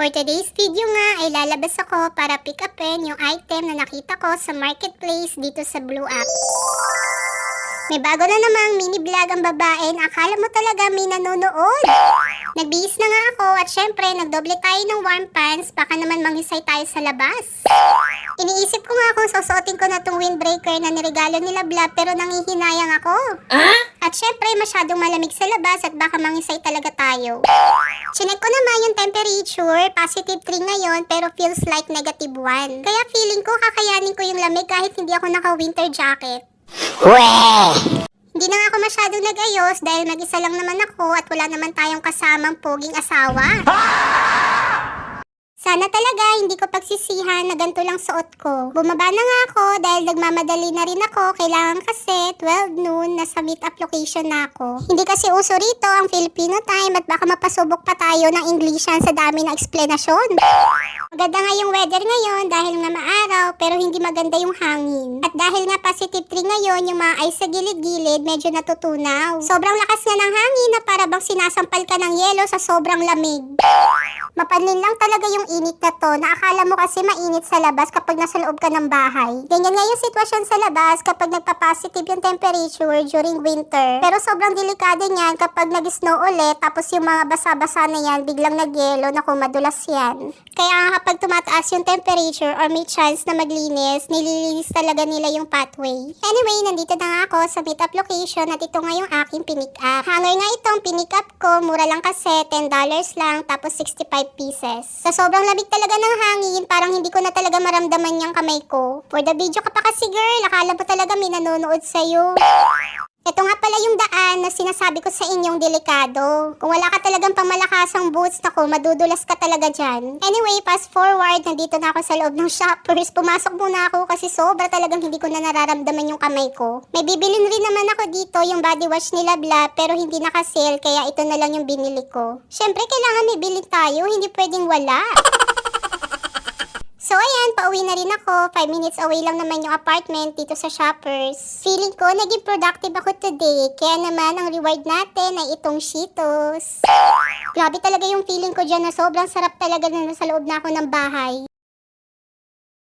For today's video nga ay lalabas ako para pick upin yung item na nakita ko sa marketplace dito sa Blue App. May bago na namang mini vlog ang babae na akala mo talaga may nanonood. Nagbihis na nga ako at syempre nagdoble tayo ng warm pants, baka naman manghisay tayo sa labas. Iniisip ko nga kung susuotin ko na tong windbreaker na niregalo nila Bla pero nangihinayang ako. At syempre masyadong malamig sa labas at baka mangisay talaga tayo. Chinek ko naman yung temperature, positive 3 ngayon pero feels like negative 1. Kaya feeling ko kakayanin ko yung lamig kahit hindi ako naka-winter jacket. Hindi na nga ako masyadong nag-ayos dahil mag-isa lang naman ako at wala naman tayong kasamang poging asawa. Sana talaga hindi ko pagsisihan na ganito lang suot ko. Bumaba na nga ako dahil nagmamadali na rin ako. Kailangan kasi 12 noon nasa meet-up location na ako. Hindi kasi uso rito ang Filipino time at baka mapasubok pa tayo ng Englishan sa dami ng eksplanasyon. Maganda nga yung weather ngayon dahil nga maaraw pero hindi maganda yung hangin. At dahil nga positive 3 ngayon, yung mga ice sa gilid-gilid medyo natutunaw. Sobrang lakas nga ng hangin na para bang sinasampal ka ng yelo sa sobrang lamig. Mapanlin lang talaga yung init na to. Naakala mo kasi mainit sa labas kapag nasa loob ka ng bahay. Ganyan nga yung sitwasyon sa labas kapag nagpa-positive yung temperature during winter. Pero sobrang delikado niyan kapag nag-snow ulit tapos yung mga basa-basa na yan biglang nag-yelo na madulas yan. Kaya nga kapag tumataas yung temperature or may chance na maglinis, nililinis talaga nila yung pathway. Anyway, nandito na nga ako sa meet-up location at ito nga yung aking pinick-up. Hanger nga itong pinick-up ko, mura lang kasi, $10 lang tapos 65 pieces. Sa sobrang lamig talaga ng hangin, parang hindi ko na talaga maramdaman yung kamay ko. For the video ka pa kasi girl, akala mo talaga may nanonood sa'yo. Ito nga pala yung daan na sinasabi ko sa inyong delikado. Kung wala ka talagang pangmalakasang boots, nako, madudulas ka talaga dyan. Anyway, fast forward, nandito na ako sa loob ng Shoppers. Pumasok muna ako kasi sobra talagang hindi ko na nararamdaman yung kamay ko. May bibilin rin naman ako dito, yung body wash nila Bla, pero hindi naka-sale, kaya ito na lang yung binili ko. Syempre, kailangan may bilhin tayo, hindi pwedeng wala. So ayan, pauwi na rin ako. 5 minutes away lang naman yung apartment dito sa Shoppers. Feeling ko naging productive ako today. Kaya naman ang reward natin ay itong Cheetos. Grabe talaga yung feeling ko dyan na sobrang sarap talaga na nasa loob na ako ng bahay.